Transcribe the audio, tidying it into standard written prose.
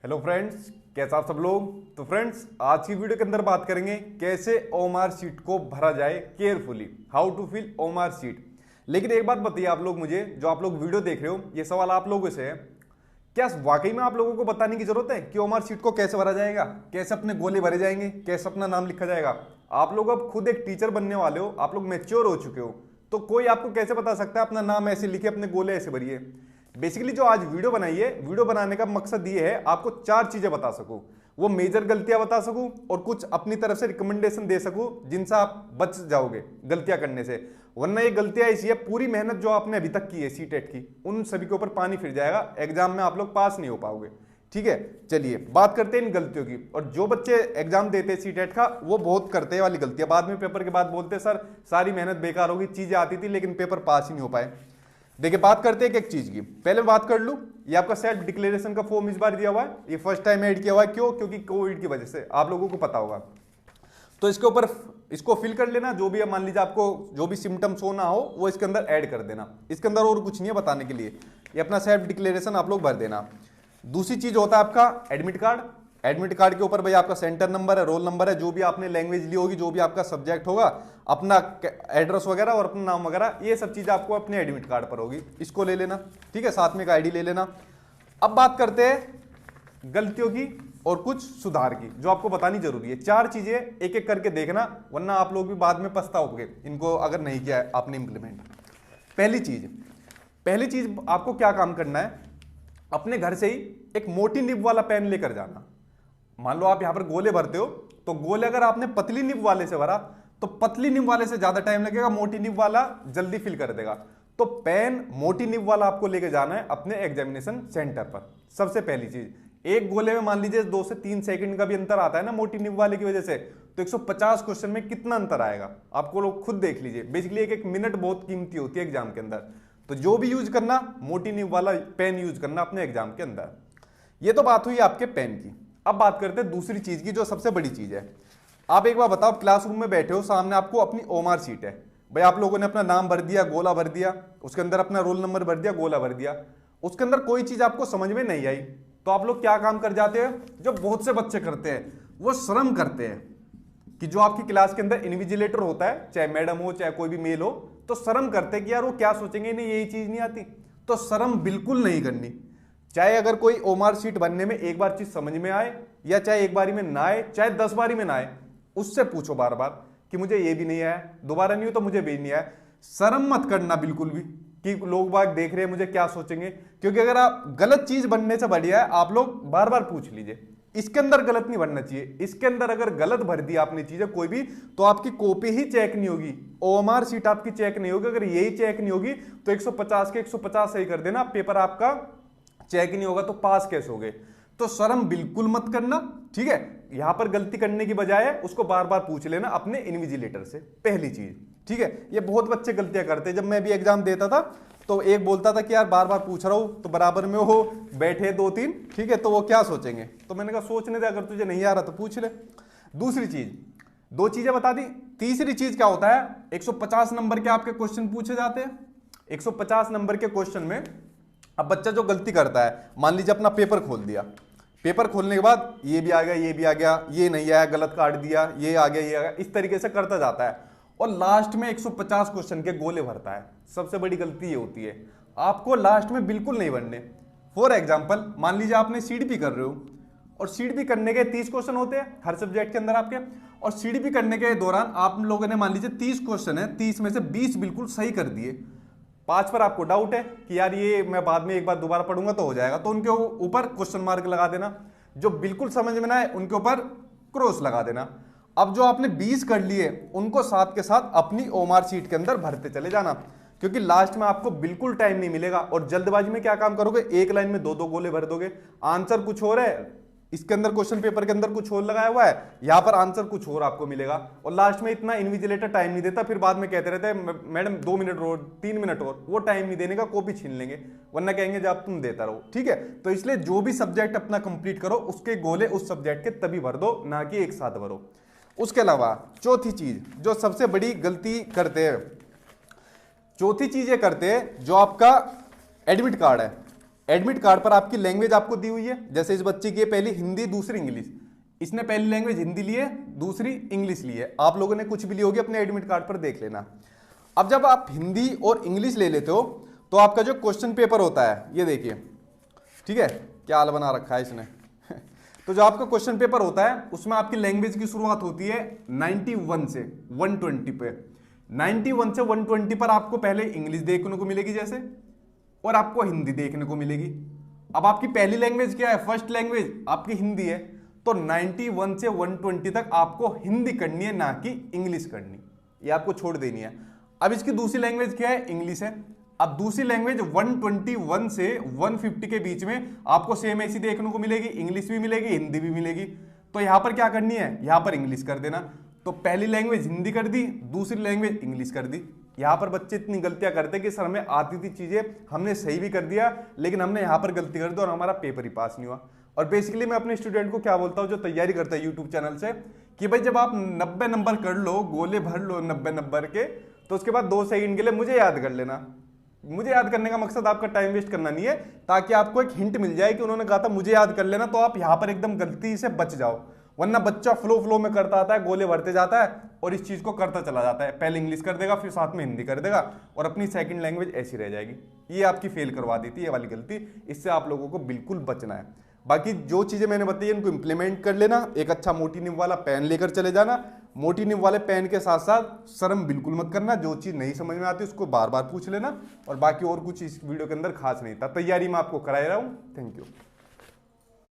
Hello friends, कैसे आप सब लोग। तो फ्रेंड्स, आज की वीडियो के अंदर बात करेंगे कैसे ओएमआर शीट को भरा जाए carefully, how to fill OMR sheet. लेकिन एक बात बताइए आप लोग मुझे, जो आप लोग वीडियो देख रहे हो, ये सवाल आप लोगों से है, क्या वाकई में आप लोगों को बताने की जरूरत है कि ओएमआर शीट को कैसे भरा जाएगा, कैसे अपने गोले भरे जाएंगे, कैसे अपना नाम लिखा जाएगा। आप लोग अब खुद एक टीचर बनने वाले हो, आप लोग मैच्योर हो चुके हो, तो कोई आपको कैसे बता सकता है अपना नाम ऐसे लिखे, अपने गोले ऐसे भरिए। बेसिकली जो आज वीडियो बनाई है, वीडियो बनाने का मकसद ये है आपको चार चीजें बता सकूं, वो मेजर गलतियां बता सकूं और कुछ अपनी तरफ से रिकमेंडेशन दे सकूं जिनसे आप बच जाओगे गलतियां करने से। वरना ये गलतियां ऐसी है, पूरी मेहनत जो आपने अभी तक की है सीटेट की, उन सभी के ऊपर पानी फिर जाएगा, एग्जाम में आप लोग पास नहीं हो पाओगे। ठीक है, चलिए बात करते हैं इन गलतियों की। और जो बच्चे एग्जाम देते हैं सीटेट का, वो बहुत करते हैं वाली गलतियां, बाद में पेपर के बाद बोलते हैं सर सारी मेहनत बेकार होगी, चीजें आती थी लेकिन पेपर पास ही नहीं हो पाए। देखिए बात करते हैं एक चीज की, पहले बात कर लूं, ये आपका सेल्फ डिक्लेरेशन का फॉर्म इस बार दिया हुआ है, ये फर्स्ट टाइम ऐड किया हुआ है। क्यों? क्योंकि कोविड की वजह से, आप लोगों को पता होगा। तो इसके ऊपर इसको फिल कर लेना, जो भी है, मान लीजिए आपको जो भी सिम्टम्स हो ना हो वो इसके अंदर ऐड कर देना। इसके अंदर और कुछ नहीं है बताने के लिए, ये अपना सेल्फ डिक्लेरेशन आप लोग भर देना। दूसरी चीज होता है आपका एडमिट कार्ड। एडमिट कार्ड के ऊपर भाई आपका सेंटर नंबर है, रोल नंबर है, जो भी आपने लैंग्वेज ली होगी, जो भी आपका सब्जेक्ट होगा, अपना एड्रेस वगैरह और अपना नाम वगैरह, ये सब चीजें आपको अपने एडमिट कार्ड पर होगी, इसको ले लेना। ठीक है, साथ में एक आईडी ले लेना। अब बात करते हैं गलतियों की और कुछ सुधार की, जो आपको बतानी जरूरी है। चार चीजें एक एक करके देखना, वरना आप लोग भी बाद में पछताओगे इनको अगर नहीं किया है आपने इंप्लीमेंट। पहली चीज आपको क्या काम करना है, अपने घर से ही एक मोटी निब वाला पेन लेकर जाना। मान लो आप यहां पर गोले भरते हो, तो गोले अगर आपने पतली निब वाले से भरा तो पतली निब वाले से ज्यादा टाइम लगेगा, मोटी निब वाला जल्दी फिल कर देगा। तो पेन मोटी निब वाला आपको लेके जाना है अपने एग्जामिनेशन सेंटर पर। सबसे पहली चीज, एक गोले में मान लीजिए 2 से 3 सेकंड का भी अंतर आता है ना मोटी निब वाले की वजह से, तो 150 क्वेश्चन में कितना अंतर आएगा आपको लोग खुद देख लीजिए। बेसिकली एक एक मिनट बहुत कीमती होती है एग्जाम के अंदर, तो जो भी यूज करना, मोटी निब वाला पेन यूज करना अपने एग्जाम के अंदर। ये तो बात हुई आपके पेन की। अब बात करते हैं दूसरी चीज की, जो सबसे बड़ी चीज है। आप एक बार बताओ, क्लासरूम में बैठे हो, सामने आपको अपनी ओएमआर शीट है, भाई आप लोगों ने अपना नाम भर दिया, गोला भर दिया, उसके अंदर अपना रोल नंबर भर दिया, गोला भर दिया, उसके अंदर कोई चीज आपको समझ में नहीं आई, तो आप लोग क्या काम कर जाते हैं, जो बहुत से बच्चे करते हैं, वो शर्म करते हैं कि जो आपकी क्लास के अंदर इन्विजिलेटर होता है, चाहे मैडम हो चाहे कोई भी मेल हो, तो शर्म करते हैं कि यार वो क्या सोचेंगे, इन्हें यही चीज नहीं आती। तो शर्म बिल्कुल नहीं करनी। चाहे अगर कोई ओएमआर शीट बनने में एक बार चीज समझ में आए, या चाहे एक बारी में ना आए, चाहे 10 बारी में ना आए, उससे पूछो बार बार कि मुझे ये भी नहीं आया, दोबारा नहीं हो तो मुझे भी नहीं आया। शर्म मत करना बिल्कुल भी कि लोग बाग देख रहे हैं मुझे क्या सोचेंगे, क्योंकि अगर आप गलत चीज बनने से बढ़िया है आप लोग बार बार पूछ लीजिए। इसके अंदर गलत नहीं भरना चाहिए। इसके अंदर अगर गलत भर दी आपने चीजें कोई भी, तो आपकी कॉपी ही चेक नहीं होगी, ओएमआर शीट आपकी चेक नहीं होगी। अगर यही चेक नहीं होगी तो 150 के 150 सही कर देना, पेपर आपका चेक नहीं होगा तो पास कैसे होगे। तो शर्म बिल्कुल मत करना। ठीक है, यहां पर गलती करने की बजाय उसको बार बार पूछ लेना अपने इन्विजिलेटर से, पहली चीज। ठीक है, ये बहुत बच्चे गलतियां करते हैं। जब मैं भी एग्जाम देता था तो एक बोलता था कि यार बार बार पूछ रहा हूं, तो बराबर में वो बैठे 2-3, ठीक है, तो वो क्या सोचेंगे। तो मैंने कहा सोचने दे, अगर तुझे नहीं आ रहा तो पूछ ले। दूसरी चीज, 2 चीजें बता दी। तीसरी चीज क्या होता है, 150 नंबर के आपके क्वेश्चन पूछे जाते हैं। 150 नंबर के क्वेश्चन में अब बच्चा जो गलती करता है, मान लीजिए अपना पेपर खोल दिया, पेपर खोलने के बाद ये भी आ गया, ये भी आ गया, ये नहीं आया, गलत काट दिया, ये आ गया, ये आ गया, इस तरीके से करता जाता है और लास्ट में 150 क्वेश्चन के गोले भरता है। सबसे बड़ी गलती ये होती है, आपको लास्ट में बिल्कुल नहीं भरने। फॉर एग्जाम्पल, मान लीजिए आपने सीडीपी कर रहे हो और सीडीपी करने के 30 क्वेश्चन होते हैं हर सब्जेक्ट के अंदर आपके, और सीडीपी करने के दौरान आप लोगों ने मान लीजिए 30 क्वेश्चन है, 30 में से 20 बिल्कुल सही कर दिए, 5 पर आपको डाउट है कि यार ये मैं बाद में एक बार दोबारा पढ़ूंगा तो हो जाएगा, तो उनके ऊपर क्वेश्चन मार्क लगा देना। जो बिल्कुल समझ में ना आए उनके ऊपर क्रॉस लगा देना। अब जो आपने 20 कर लिए उनको साथ के साथ अपनी ओएमआर शीट के अंदर भरते चले जाना, क्योंकि लास्ट में आपको बिल्कुल टाइम नहीं मिलेगा। और जल्दबाजी में क्या काम करोगे, एक लाइन में 2-2 गोले भर दोगे, आंसर कुछ और है, इसके अंदर क्वेश्चन पेपर के अंदर कुछ और लगाया हुआ है, यहां पर आंसर कुछ और आपको मिलेगा। और लास्ट में इतना इन्विजिलेटर टाइम नहीं देता, फिर बाद में कहते रहते हैं मैडम 2 मिनट और 3 मिनट और, वो टाइम नहीं देने का, कॉपी छीन लेंगे, वरना कहेंगे जब तुम देता रहो। ठीक है, तो इसलिए जो भी सब्जेक्ट अपना कंप्लीट करो उसके गोले उस सब्जेक्ट के तभी भर दो, ना कि एक साथ भरो। उसके अलावा चौथी चीज जो सबसे बड़ी गलती करते हैं, चौथी चीज ये करते हैं, जो आपका एडमिट कार्ड है, एडमिट कार्ड पर आपकी लैंग्वेज आपको दी हुई है, जैसे इस बच्चे की है पहली हिंदी दूसरी इंग्लिश, इसने पहली लैंग्वेज हिंदी ली है दूसरी इंग्लिश ली है, आप लोगों ने कुछ भी ली होगी अपने एडमिट कार्ड पर देख लेना। अब जब आप हिंदी और इंग्लिश ले लेते हो तो आपका जो क्वेश्चन पेपर होता है ये देखिए, ठीक है, क्या हाल बना रखा है इसने तो जो आपका क्वेश्चन पेपर होता है उसमें आपकी लैंग्वेज की शुरुआत होती है 91 से 120 पे। 91 से 120 पर आपको पहले इंग्लिश देखने को मिलेगी जैसे, और आपको हिंदी देखने को मिलेगी। अब आपकी पहली लैंग्वेज क्या है, फर्स्ट लैंग्वेज आपकी हिंदी है, तो 91 से 120 तक आपको हिंदी करनी है, ना कि इंग्लिश करनी, ये आपको छोड़ देनी है। अब इसकी दूसरी लैंग्वेज क्या है, इंग्लिश है। अब दूसरी लैंग्वेज 121 से 150 के बीच में आपको सेम ऐसी देखने को मिलेगी, इंग्लिश भी मिलेगी हिंदी भी मिलेगी। तो यहां पर क्या करनी है, यहां पर इंग्लिश कर देना। तो पहली लैंग्वेज हिंदी कर दी, दूसरी लैंग्वेज इंग्लिश कर दी। यहां पर बच्चे इतनी गलतियां करते कि सर हमें आती थी चीजें, हमने सही भी कर दिया, लेकिन हमने यहां पर गलती कर दी और हमारा पेपर ही पास नहीं हुआ। और बेसिकली मैं अपने स्टूडेंट को क्या बोलता हूं जो तैयारी करता है यूट्यूब चैनल से, कि भाई जब आप 90 नंबर कर लो, गोले भर लो 90 नंबर के, तो उसके बाद 2 सेकंड के लिए मुझे याद कर लेना। मुझे याद करने का मकसद आपका टाइम वेस्ट करना नहीं है, ताकि आपको एक हिंट मिल जाए कि उन्होंने कहा था मुझे याद कर लेना, तो आप यहां पर एकदम गलती से बच जाओ। वरना बच्चा फ्लो में करता आता है, गोले भरते जाता है और इस चीज को करता चला जाता है, पहले इंग्लिश कर देगा फिर साथ में हिंदी कर देगा और अपनी सेकंड लैंग्वेज ऐसी रह जाएगी। ये आपकी फेल करवा देती है ये वाली गलती, इससे आप लोगों को बिल्कुल बचना है। बाकी जो चीजें मैंने बताई इनको इंप्लीमेंट कर लेना। एक अच्छा मोटी निब वाला पेन लेकर चले जाना, मोटी निब वाले पेन के साथ साथ शर्म बिल्कुल मत करना, जो चीज नहीं समझ में आती उसको बार बार पूछ लेना। और बाकी और कुछ इस वीडियो के अंदर खास नहीं था, तैयारी में आपको कराया रहा हूं। Thank you.